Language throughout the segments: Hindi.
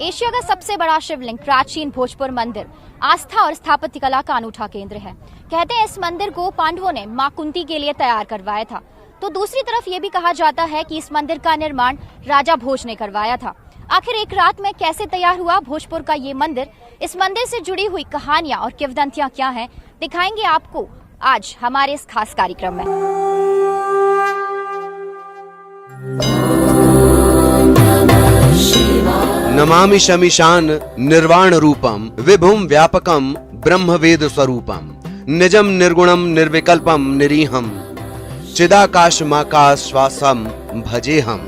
एशिया का सबसे बड़ा शिवलिंग प्राचीन भोजपुर मंदिर आस्था और स्थापत्य कला का अनूठा केंद्र है। कहते हैं इस मंदिर को पांडवों ने मां कुंती के लिए तैयार करवाया था। तो दूसरी तरफ ये भी कहा जाता है कि इस मंदिर का निर्माण राजा भोज ने करवाया था। आखिर एक रात में कैसे तैयार हुआ भोजपुर का ये मंदिर? इस मंदिर से जुड़ी हुई कहानियां और किंवदंतियां क्या हैं, दिखाएंगे आपको आज हमारे इस खास कार्यक्रम में। नमामि शमीशान निर्वाण रूपम विभुम व्यापकम ब्रह्म वेद स्वरूपम निजम निर्गुणम निर्विकल्पम निरीहम चिदाकाशमाकाशवासम भजेहम।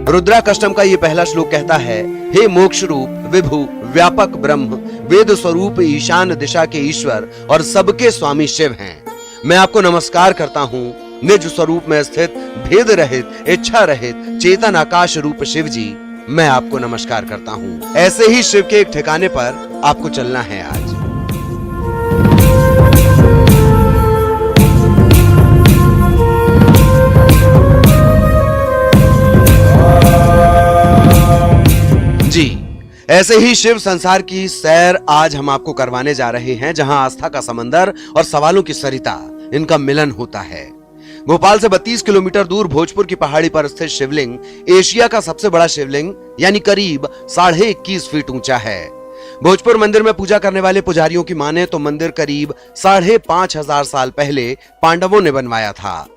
रुद्राकष्टम का ये पहला श्लोक कहता है, हे मोक्ष रूप विभु व्यापक ब्रह्म वेद स्वरूप ईशान दिशा के ईश्वर और सबके स्वामी शिव हैं। मैं आपको नमस्कार करता हूँ। निज स्वरूप में स्थित भेद रहित इच्छा रहित चेतन आकाश रूप शिव जी, मैं आपको नमस्कार करता हूँ। ऐसे ही शिव के एक ठिकाने पर आपको चलना है आज। जी, ऐसे ही शिव संसार की सैर आज हम आपको करवाने जा रहे हैं, जहां आस्था का समंदर और सवालों की सरिता इनका मिलन होता है। भोपाल से 32 किलोमीटर दूर भोजपुर की पहाड़ी पर स्थित शिवलिंग एशिया का सबसे बड़ा शिवलिंग यानी करीब 21.5 फीट ऊंचा है। भोजपुर मंदिर में पूजा करने वाले पुजारियों की माने तो मंदिर करीब 5,500 साल पहले पांडवों ने बनवाया था।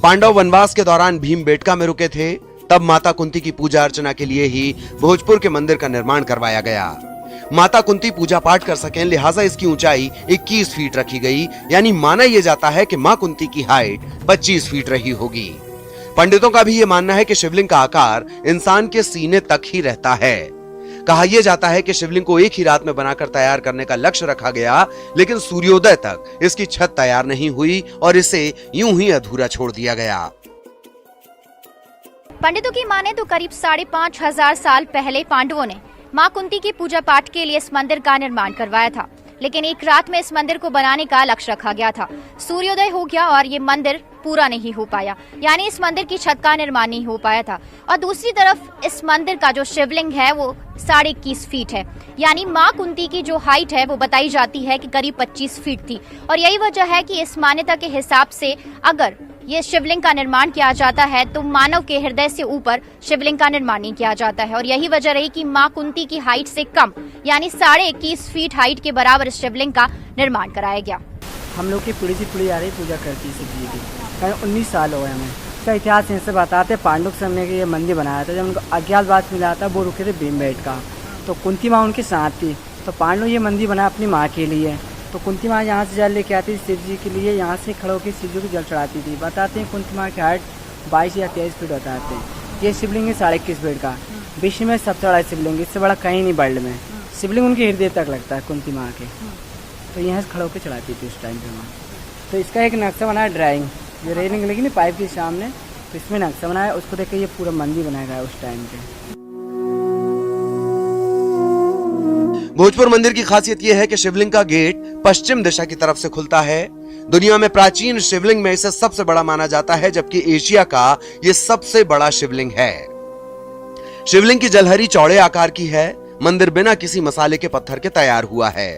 पांडव वनवास के दौरान भीमबेटका में रुके थे, तब माता कुंती की पूजा अर्चना के लिए ही भोजपुर के मंदिर का निर्माण करवाया गया। माता कुंती पूजा पाठ कर सकें, लिहाजा इसकी ऊंचाई 21 फीट रखी गई, यानी माना यह जाता है कि मां कुंती की हाइट 25 फीट रही होगी। पंडितों का भी यह मानना है कि शिवलिंग का आकार इंसान के सीने तक ही रहता है। कहा यह जाता है कि शिवलिंग को एक ही रात में बनाकर तैयार करने का लक्ष्य रखा गया, लेकिन सूर्योदय तक इसकी छत तैयार नहीं हुई और इसे यूं ही अधूरा छोड़ दिया गया। पंडितों की माने तो करीब 5,500 साल पहले पांडवों ने मां कुंती की पूजा पाठ के लिए इस मंदिर का निर्माण करवाया था, लेकिन एक रात में इस मंदिर को बनाने का लक्ष्य रखा गया था। सूर्योदय हो गया और ये मंदिर पूरा नहीं हो पाया, यानी इस मंदिर की छत का निर्माण नहीं हो पाया था। और दूसरी तरफ इस मंदिर का जो शिवलिंग है वो 21.5 फीट है, यानी मां कुंती की जो हाइट है वो बताई जाती है कि करीब 25 फीट थी। और यही वजह है कि इस मान्यता के हिसाब से अगर ये शिवलिंग का निर्माण किया जाता है तो मानव के हृदय से ऊपर शिवलिंग का निर्माण नहीं किया जाता है। और यही वजह रही कि मां कुंती की हाइट से कम यानी 21.5 फीट हाइट के बराबर इस शिवलिंग का निर्माण कराया गया। हम लोग की पीढ़ी से पीढ़ी आ रही पूजा करती है शिव जी की। 19 साल हो गए हमें। इसका इतिहास इनसे बताते, पांडव के समय के ये मंदिर बनाया था। जब उनको अज्ञातवास मिला था वो रुके थे भीमबेटका, तो कुंती माँ उनके साथ थी, तो पांडव ये मंदिर बनाया अपनी माँ के लिए। तो कुंती माँ यहाँ से जल लेके आती थी शिव जी के लिए, यहाँ से खड़े होकर शिव जी को जल चढ़ाती थी। बताते हैं कुंती माँ की हाइट 22 या 23 फीट बताते हैं। ये शिवलिंग है 21.5 फीट का, विश्व में सबसे बड़ा शिवलिंग, इससे बड़ा कहीं नहीं वर्ल्ड में। शिवलिंग उनके हृदय तक लगता है कुंती माँ के, तो यहाँ से खड़े होकर चढ़ाती थी उस टाइम पे माँ। तो इसका एक नक्शा बनाया ड्राइंग, जो रेलिंग लगी ना पाइप के सामने, तो इसमें नक्शा बनाया, उसको देख के ये पूरा मंदिर बनाया गया उस टाइम पे। भोजपुर मंदिर की खासियत यह है कि शिवलिंग का गेट पश्चिम दिशा की तरफ से खुलता है। दुनिया में प्राचीन शिवलिंग में इसे सबसे बड़ा माना जाता है, जबकि एशिया का यह सबसे बड़ा शिवलिंग है। शिवलिंग की जलहरी चौड़े आकार की है। मंदिर बिना किसी मसाले के पत्थर के तैयार हुआ है।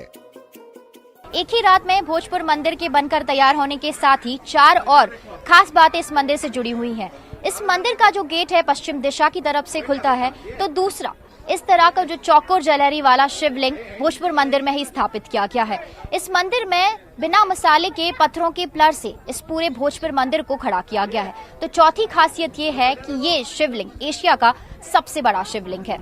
एक ही रात में भोजपुर मंदिर के बनकर तैयार होने के साथ ही 4 और खास बातें इस मंदिर से जुड़ी हुई हैं। इस मंदिर का जो गेट है पश्चिम दिशा की तरफ से खुलता है, तो दूसरा इस तरह का जो चौकोर जलहरी वाला शिवलिंग भोजपुर मंदिर में ही स्थापित किया गया है। इस मंदिर में बिना मसाले के पत्थरों के पिलर से इस पूरे भोजपुर मंदिर को खड़ा किया गया है। तो चौथी खासियत ये है कि ये शिवलिंग एशिया का सबसे बड़ा शिवलिंग है।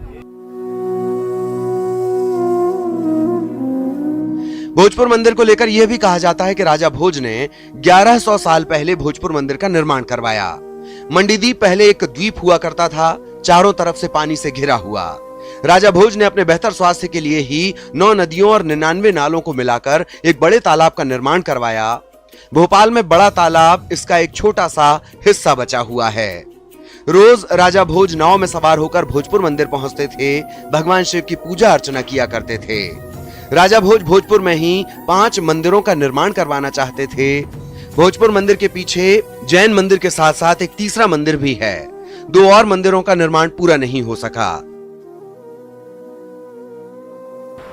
भोजपुर मंदिर को लेकर यह भी कहा जाता है कि राजा भोज ने 1100 साल पहले भोजपुर मंदिर का निर्माण करवाया। मंडीदीप पहले एक द्वीप हुआ करता था, चारों तरफ से पानी से घिरा हुआ। राजा भोज ने अपने बेहतर स्वास्थ्य के लिए ही 9 नदियों और 99 नालों को मिलाकर एक बड़े तालाब का निर्माण करवाया। भोपाल में बड़ा तालाब इसका एक छोटा सा हिस्सा बचा हुआ है। रोज राजा भोज नाव में सवार होकर भोजपुर मंदिर पहुंचते थे, भगवान शिव की पूजा अर्चना किया करते थे। राजा भोज भोजपुर में ही 5 मंदिरों का निर्माण करवाना चाहते थे। भोजपुर मंदिर के पीछे जैन मंदिर के साथ साथ एक तीसरा मंदिर भी है। 2 और मंदिरों का निर्माण पूरा नहीं हो सका।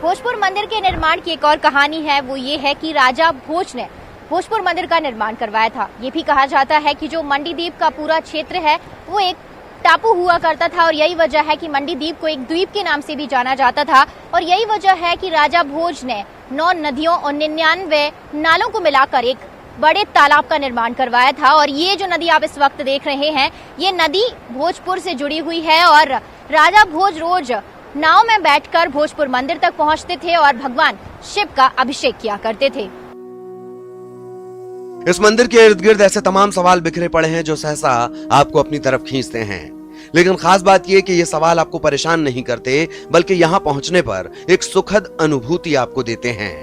भोजपुर मंदिर के निर्माण की एक और कहानी है, वो ये है कि राजा भोज ने भोजपुर मंदिर का निर्माण करवाया था। ये भी कहा जाता है कि जो मंडीदीप का पूरा क्षेत्र है वो एक टापू हुआ करता था और यही वजह है कि मंडीदीप को एक द्वीप के नाम से भी जाना जाता था और यही वजह है कि राजा भोज ने 9 नदियों और 99 नालों को मिलाकर एक बड़े तालाब का निर्माण करवाया था। और ये जो नदी आप इस वक्त देख रहे हैं, ये नदी भोजपुर से जुड़ी हुई है और राजा भोज रोज नाव में बैठकर भोजपुर मंदिर तक पहुंचते थे और भगवान शिव का अभिषेक किया करते थे। इस मंदिर के इर्द गिर्द ऐसे तमाम सवाल बिखरे पड़े हैं जो सहसा आपको अपनी तरफ खींचते हैं, लेकिन खास बात यह कि ये सवाल आपको परेशान नहीं करते, बल्कि यहाँ पहुंचने पर एक सुखद अनुभूति आपको देते हैं।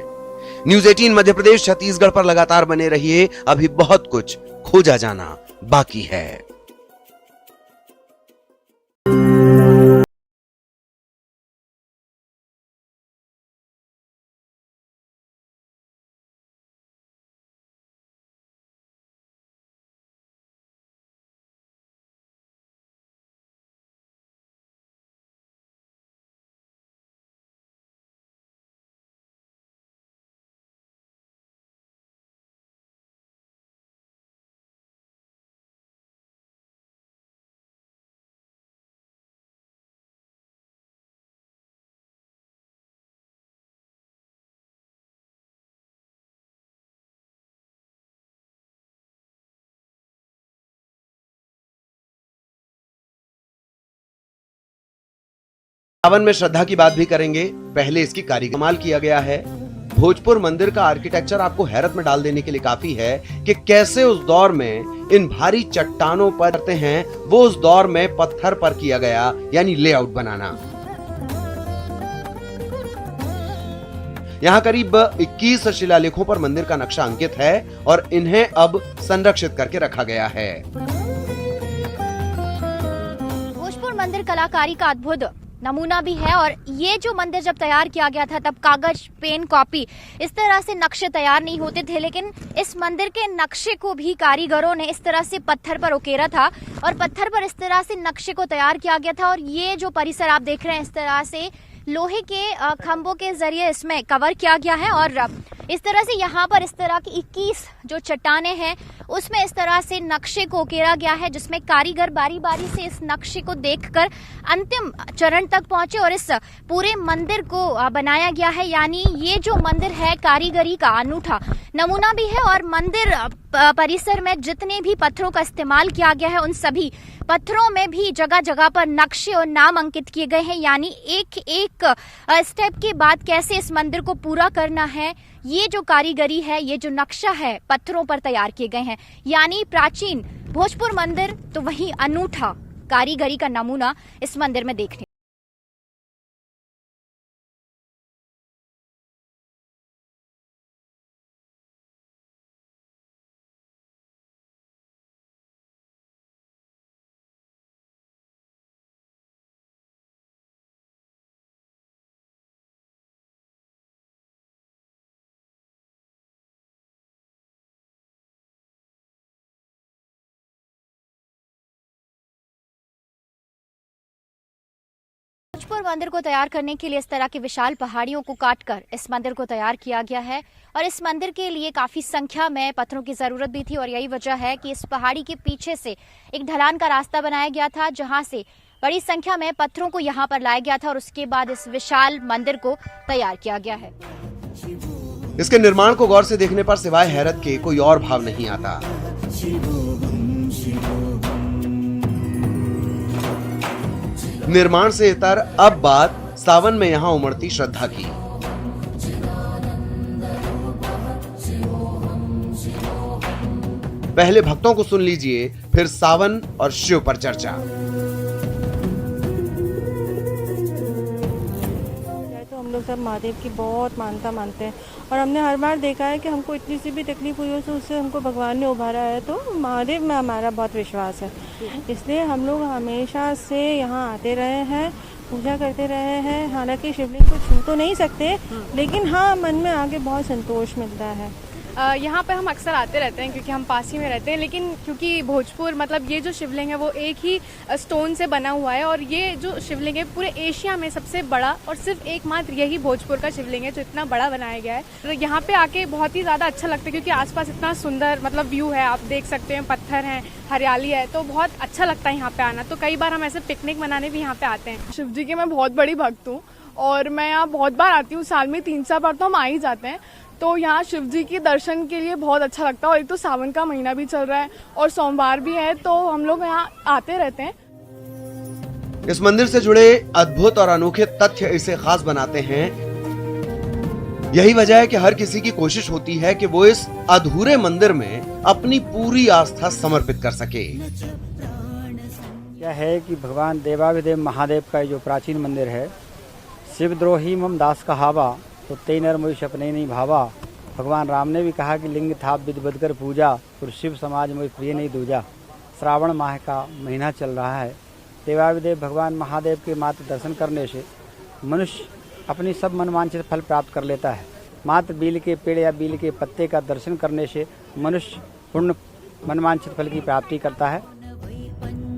न्यूज़ 18 मध्य प्रदेश छत्तीसगढ़ पर लगातार बने रहिए, अभी बहुत कुछ खोजा जाना बाकी है। सावन में श्रद्धा की बात भी करेंगे, पहले इसकी कारीगरी कमाल किया गया है। भोजपुर मंदिर का आर्किटेक्चर आपको हैरत में डाल देने के लिए काफी है कि कैसे उस दौर में इन भारी चट्टानों पर करते हैं, वो उस दौर में पत्थर पर किया गया यानी लेआउट बनाना। यहाँ करीब 21 शिलालेखों पर मंदिर का नक्शा अंकित है और इन्हें अब संरक्षित करके रखा गया है। भोजपुर मंदिर कलाकारी का अद्भुत नमूना भी है और ये जो मंदिर जब तैयार किया गया था तब कागज, पेन, कॉपी इस तरह से नक्शे तैयार नहीं होते थे, लेकिन इस मंदिर के नक्शे को भी कारीगरों ने इस तरह से पत्थर पर उकेरा था और पत्थर पर इस तरह से नक्शे को तैयार किया गया था। और ये जो परिसर आप देख रहे हैं, इस तरह से लोहे के खंभों के जरिए इसमें कवर किया गया है और इस तरह से यहाँ पर इस तरह की 21 जो चट्टाने हैं उसमें इस तरह से नक्शे को उकेरा गया है, जिसमें कारीगर बारी बारी से इस नक्शे को देखकर अंतिम चरण तक पहुंचे और इस पूरे मंदिर को बनाया गया है। यानी ये जो मंदिर है कारीगरी का अनूठा नमूना भी है और मंदिर परिसर में जितने भी पत्थरों का इस्तेमाल किया गया है उन सभी पत्थरों में भी जगह जगह पर नक्शे और नाम अंकित किए गए हैं। यानी एक एक स्टेप के बाद कैसे इस मंदिर को पूरा करना है, ये जो कारीगरी है, ये जो नक्शा है पत्थरों पर तैयार किए गए हैं। यानी प्राचीन भोजपुर मंदिर तो वही अनूठा कारीगरी का नमूना इस मंदिर में देखने। भोजपुर मंदिर को तैयार करने के लिए इस तरह की विशाल पहाड़ियों को काटकर इस मंदिर को तैयार किया गया है और इस मंदिर के लिए काफी संख्या में पत्थरों की जरूरत भी थी और यही वजह है कि इस पहाड़ी के पीछे से एक ढलान का रास्ता बनाया गया था, जहां से बड़ी संख्या में पत्थरों को यहां पर लाया गया था और उसके बाद इस विशाल मंदिर को तैयार किया गया है। इसके निर्माण को गौर से देखने पर सिवाय हैरत के कोई और भाव नहीं आता। निर्माण से इतर अब बात सावन में यहाँ उमड़ती श्रद्धा की। पहले भक्तों को सुन लीजिए, फिर सावन और शिव पर चर्चा। तो हम लोग सब महादेव की बहुत मानता मानते हैं और हमने हर बार देखा है कि हमको इतनी सी भी तकलीफ हुई हो तो उससे हमको भगवान ने उभारा है। तो महादेव में हमारा बहुत विश्वास है, इसलिए हम लोग हमेशा से यहाँ आते रहे हैं, पूजा करते रहे हैं। हालांकि शिवलिंग को छू तो नहीं सकते, लेकिन हाँ मन में आगे बहुत संतोष मिलता है। यहाँ पे हम अक्सर आते रहते हैं क्योंकि हम पास ही में रहते हैं, लेकिन क्योंकि भोजपुर मतलब ये जो शिवलिंग है वो एक ही स्टोन से बना हुआ है और ये जो शिवलिंग है पूरे एशिया में सबसे बड़ा और सिर्फ एकमात्र यही भोजपुर का शिवलिंग है जो इतना बड़ा बनाया गया है। तो यहाँ पे आके बहुत ही ज़्यादा अच्छा लगता है क्योंकि आसपास इतना सुंदर मतलब व्यू है, आप देख सकते हैं, पत्थर हैं, हरियाली है, तो बहुत अच्छा लगता है यहाँ पे आना। तो कई बार हम ऐसे पिकनिक मनाने भी यहाँ पे आते हैं। शिव जी की मैं बहुत बड़ी भक्त हूँ और मैं यहाँ बहुत बार आती हूँ, साल में 3-4 बार तो हम आ ही जाते हैं। तो यहाँ शिव जी के दर्शन के लिए बहुत अच्छा लगता है और एक तो सावन का महीना भी चल रहा है और सोमवार भी है, तो हम लोग यहाँ आते रहते हैं। इस मंदिर से जुड़े अद्भुत और अनोखे तथ्य इसे खास बनाते हैं। यही वजह है कि हर किसी की कोशिश होती है कि वो इस अधूरे मंदिर में अपनी पूरी आस्था समर्पित कर सके। क्या है कि भगवान देवाधिदेव महादेव का जो प्राचीन मंदिर है, शिवद्रोही मम दास कहावा तो ते नर मोहि सपने नहीं भावा। भगवान राम ने भी कहा कि लिंग थाप विधि बद कर पूजा, और शिव समाज मोहि प्रिय नहीं दूजा। श्रावण माह का महीना चल रहा है। देवाधिदेव भगवान महादेव के मात्र दर्शन करने से मनुष्य अपनी सब मनवांछित फल प्राप्त कर लेता है। मात्र बील के पेड़ या बील के पत्ते का दर्शन करने से मनुष्य पूर्ण मनवांछित फल की प्राप्ति करता है।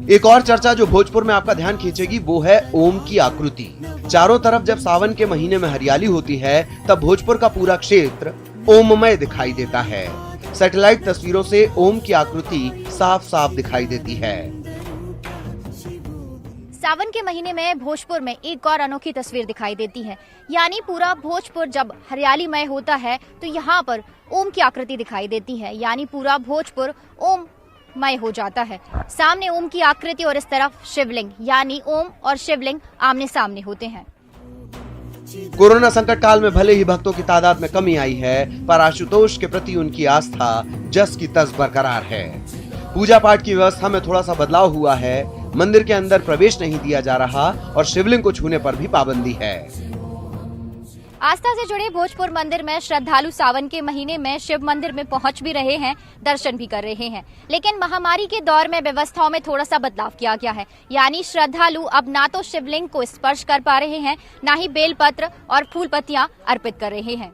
एक और चर्चा जो भोजपुर में आपका ध्यान खींचेगी वो है ओम की आकृति। चारों तरफ जब सावन के महीने में हरियाली होती है तब भोजपुर का पूरा क्षेत्र ओममय दिखाई देता है। सैटेलाइट तस्वीरों से ओम की आकृति साफ साफ दिखाई देती है। सावन के महीने में भोजपुर में एक और अनोखी तस्वीर दिखाई देती है, यानी पूरा भोजपुर जब हरियालीमय होता है तो यहाँ पर ओम की आकृति दिखाई देती है, यानी पूरा भोजपुर ओममय हो जाता है। सामने ओम की आकृति और इस तरफ शिवलिंग, यानी ओम और शिवलिंग आमने सामने होते हैं। कोरोना संकट काल में भले ही भक्तों की तादाद में कमी आई है, पर आशुतोष के प्रति उनकी आस्था जस की तस बरकरार है। पूजा पाठ की व्यवस्था में थोड़ा सा बदलाव हुआ है। मंदिर के अंदर प्रवेश नहीं दिया जा रहा और शिवलिंग को छूने पर भी पाबंदी है। आस्था से जुड़े भोजपुर मंदिर में श्रद्धालु सावन के महीने में शिव मंदिर में पहुंच भी रहे हैं, दर्शन भी कर रहे हैं, लेकिन महामारी के दौर में व्यवस्थाओं में थोड़ा सा बदलाव किया गया है, यानी श्रद्धालु अब ना तो शिवलिंग को स्पर्श कर पा रहे हैं, ना ही बेलपत्र और फूल पत्तियां अर्पित कर रहे हैं।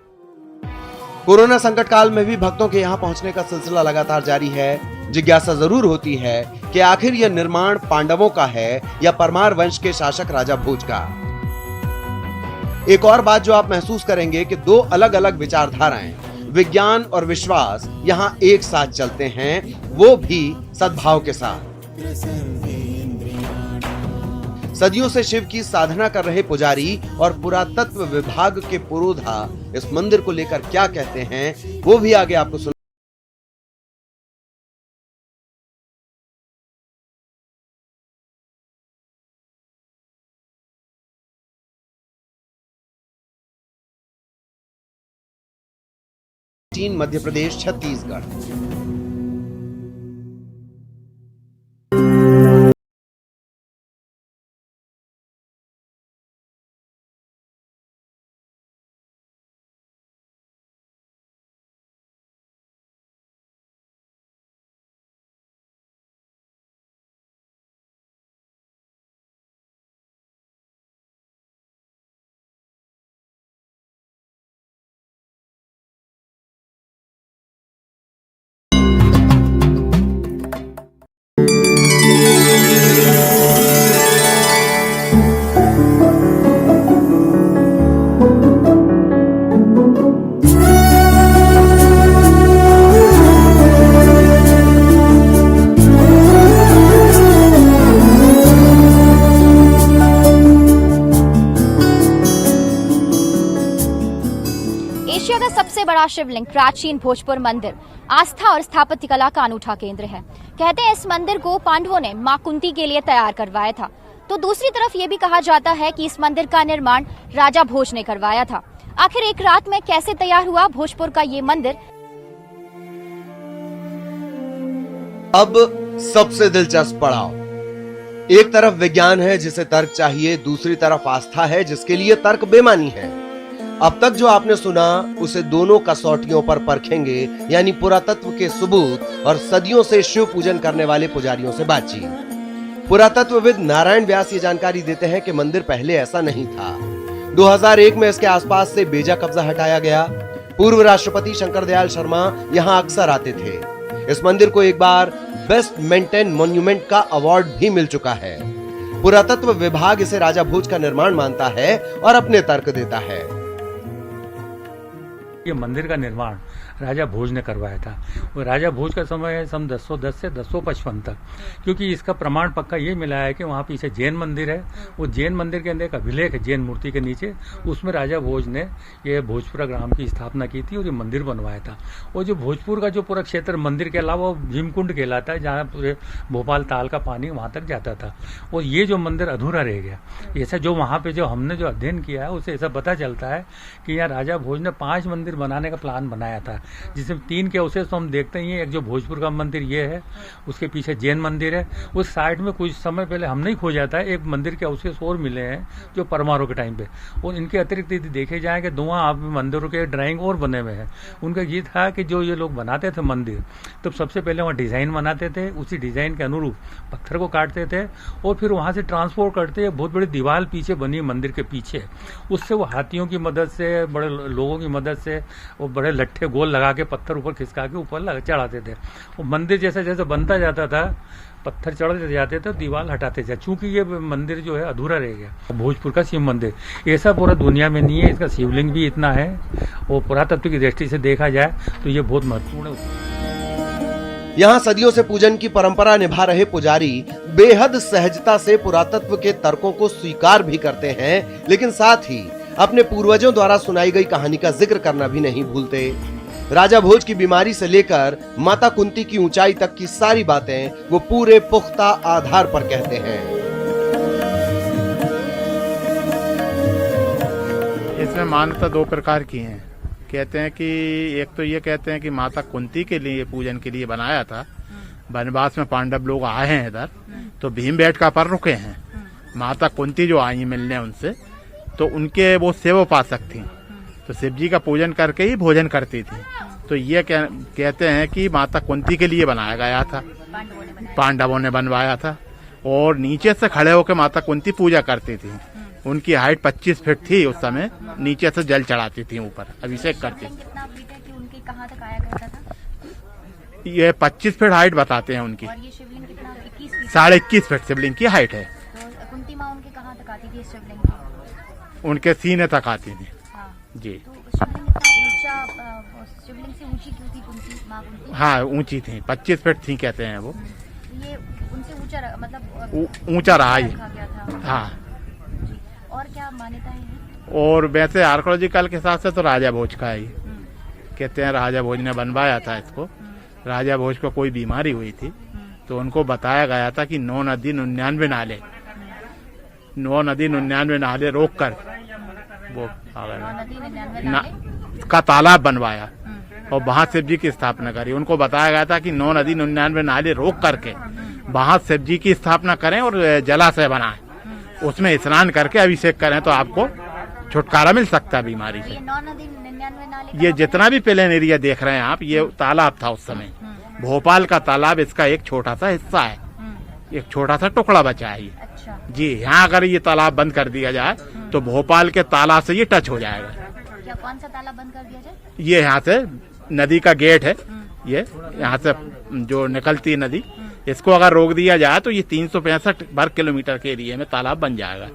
कोरोना संकट काल में भी भक्तों के यहाँ पहुँचने का सिलसिला लगातार जारी है। जिज्ञासा जरूर होती है कि आखिर यह निर्माण पांडवों का है या परमार वंश के शासक राजा भोज का। एक और बात जो आप महसूस करेंगे कि दो अलग अलग विचारधाराएं, विज्ञान और विश्वास यहाँ एक साथ चलते हैं, वो भी सद्भाव के साथ। सदियों से शिव की साधना कर रहे पुजारी और पुरातत्व विभाग के पुरोधा इस मंदिर को लेकर क्या कहते हैं वो भी आगे आपको सुन। मध्य प्रदेश, छत्तीसगढ़। एशिया का सबसे बड़ा शिवलिंग प्राचीन भोजपुर मंदिर आस्था और स्थापत्य कला का अनूठा केंद्र है। कहते हैं इस मंदिर को पांडवों ने मां कुंती के लिए तैयार करवाया था। तो दूसरी तरफ ये भी कहा जाता है कि इस मंदिर का निर्माण राजा भोज ने करवाया था। आखिर एक रात में कैसे तैयार हुआ भोजपुर का ये मंदिर? अब सबसे दिलचस्प पड़ाव। एक तरफ विज्ञान है जिसे तर्क चाहिए, दूसरी तरफ आस्था है जिसके लिए तर्क बेमानी है। अब तक जो आपने सुना उसे दोनों कसौटियों पर परखेंगे, यानी पुरातत्व के सबूत और सदियों से शिव पूजन करने वाले पुजारियों से बातचीत। पुरातत्वविद नारायण व्यास ये जानकारी देते हैं कि मंदिर पहले ऐसा नहीं था। 2001 में इसके आसपास से बेजा कब्जा हटाया गया। पूर्व राष्ट्रपति शंकर दयाल शर्मा यहाँ अक्सर आते थे। इस मंदिर को एक बार बेस्ट मेंटेन मॉन्यूमेंट का अवार्ड भी मिल चुका है। पुरातत्व विभाग इसे राजा भोज का निर्माण मानता है और अपने तर्क देता है। ये मंदिर का निर्माण राजा भोज ने करवाया था। वो राजा भोज का समय है सन 1010 से 1055 तक, क्योंकि इसका प्रमाण पक्का ये मिला है कि वहाँ पीछे जैन मंदिर है। वो जैन मंदिर के अंदर एक अभिलेख है जैन मूर्ति के नीचे, उसमें राजा भोज ने ये भोजपुरा ग्राम की स्थापना की थी और ये मंदिर बनवाया था। और जो भोजपुर का जो पूरा क्षेत्र मंदिर के अलावा भीमकुंड कहलाता है, जहाँ पूरे भोपाल ताल का पानी वहाँ तक जाता था। और ये जो मंदिर अधूरा रह गया, ऐसा जो वहाँ पे जो हमने जो अध्ययन किया है उससे ऐसा पता चलता है कि यहाँ राजा भोज ने 5 मंदिर बनाने का प्लान बनाया था, जिसमें 3 के अवशेष तो हम देखते ही हैं। एक जो भोजपुर का मंदिर ये है, उसके पीछे जैन मंदिर है, उस साइड में कुछ समय पहले हमने ही खोजा था एक मंदिर के अवशेष और मिले हैं जो परमारों के टाइम पे। और इनके अतिरिक्त यदि देखे जाए कि 2 आप मंदिरों के ड्राइंग और बने हुए हैं। उनका ये था कि जो ये लोग बनाते थे मंदिर, तो सबसे पहले वहाँ डिजाइन बनाते थे, उसी डिजाइन के अनुरूप पत्थर को काटते थे और फिर वहाँ से ट्रांसपोर्ट करते। बहुत बड़ी दीवार पीछे बनी मंदिर के पीछे, उससे वो हाथियों की मदद से, बड़े लोगों की मदद से वो बड़े लट्ठे गोल लगा के पत्थर ऊपर खिसका के ऊपर चढ़ाते थे। वो मंदिर जैसे जैसे बनता जाता था, पत्थर चढ़ते जाते थे, दीवार हटाते थे। चूंकि ये मंदिर जो है अधूरा रह गया। भोजपुर का शिव मंदिर ऐसा पूरा दुनिया में नहीं है। इसका शिवलिंग भी इतना है और पुरातत्व की दृष्टि से देखा जाए तो ये बहुत महत्वपूर्ण है। यहाँ सदियों से पूजन की परंपरा निभा रहे पुजारी बेहद सहजता से पुरातत्व के तर्कों को स्वीकार भी करते हैं, लेकिन साथ ही अपने पूर्वजों द्वारा सुनाई गई कहानी का जिक्र करना भी नहीं भूलते। राजा भोज की बीमारी से लेकर माता कुंती की ऊंचाई तक की सारी बातें वो पूरे पुख्ता आधार पर कहते हैं। इसमें मान्यता 2 प्रकार की हैं। कहते हैं कि एक तो ये कहते हैं कि माता कुंती के लिए पूजन के लिए बनाया था। वनवास में पांडव लोग आए हैं इधर, तो भीमबेटका पर रुके हैं। माता कुंती जो आई मिलने उनसे, तो उनके वो सेवोपासक थी, तो शिव जी का पूजन करके ही भोजन करती थी। तो ये कहते हैं कि माता कुंती के लिए बनाया गया था, पांडवों ने बनवाया था। और नीचे से खड़े होकर माता कुंती पूजा करती थी। उनकी हाइट 25 फीट थी उस समय। नीचे से जल चढ़ाती थी, ऊपर अभिषेक करती थी। ये 25 फीट हाइट बताते हैं उनकी। 21.5 फीट शिवलिंग की हाइट है। कुंती माँ उनके कहाँ तक आती थी शिवलिंग? उनके सीने तक आती थी। जी। तो शिवलिंग से ऊंची क्यों थी कुंती माँ? हाँ, ऊंची थी, 25 फीट थी कहते हैं वो। ये उनसे ऊंचा मतलब ऊंचा रहा ये। हाँ। और क्या मान्यताएं हैं? और वैसे आर्कोलॉजिकल के हिसाब से तो राजा भोज का ही कहते हैं। राजा भोज ने बनवाया था इसको। राजा भोज को कोई बीमारी हुई थी, तो उनको बताया गया था कि 9 नदी 99 नाले, 9 नदी 99 नाले रोक कर वो का तालाब बनवाया और वहां शिव जी की स्थापना करी। उनको बताया गया था कि 9 नदी 99 नाले रोक करके वहां शिव जी की स्थापना करें और जलाशय बनाएं, उसमें स्नान करके अभिषेक करें तो आपको छुटकारा मिल सकता है बीमारी से। ये जितना भी प्लेन एरिया देख रहे हैं आप, ये तालाब था उस समय, भोपाल का तालाब। इसका एक छोटा सा हिस्सा है, एक छोटा सा टुकड़ा बचा है ये। अच्छा। जी। यहाँ अगर ये तालाब बंद कर दिया जाए तो भोपाल के तालाब से ये टच हो जाएगा। क्या कौन सा तालाब बंद कर दिया जाए? ये यहाँ से नदी का गेट है, ये यहाँ से जो निकलती है नदी, इसको अगर रोक दिया जाए तो ये 365 वर्ग किलोमीटर के एरिया में तालाब बन जाएगा।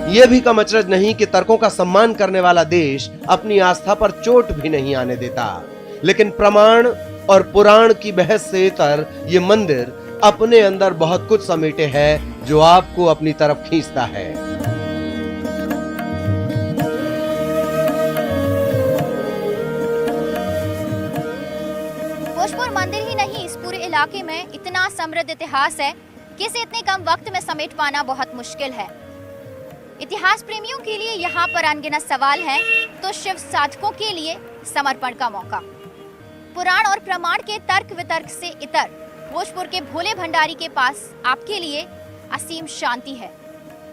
ये भी कम अचरज नहीं कि तर्कों का सम्मान करने वाला देश अपनी आस्था पर चोट भी नहीं आने देता, लेकिन प्रमाण और पुराण की बहस से इतर ये मंदिर अपने अंदर बहुत कुछ समेटे है जो आपको अपनी तरफ खींचता है। भोजपुर मंदिर ही नहीं, इस पूरे इलाके में इतना समृद्ध इतिहास है कि इसे इतने कम वक्त में समेट पाना बहुत मुश्किल है। इतिहास प्रेमियों के लिए यहाँ पर अनगिनत सवाल हैं, तो शिव साधकों के लिए समर्पण का मौका। पुराण और प्रमाण के तर्क वितर्क से इतर भोजपुर के भोले भंडारी के पास आपके लिए असीम शांति है।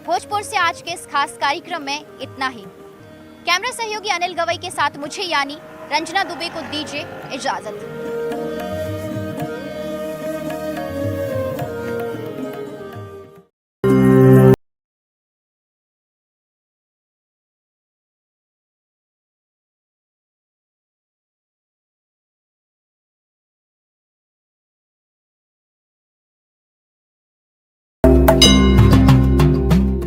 भोजपुर से आज के इस खास कार्यक्रम में इतना ही। कैमरा सहयोगी अनिल गवई के साथ मुझे यानी रंजना दुबे को दीजिए इजाजत।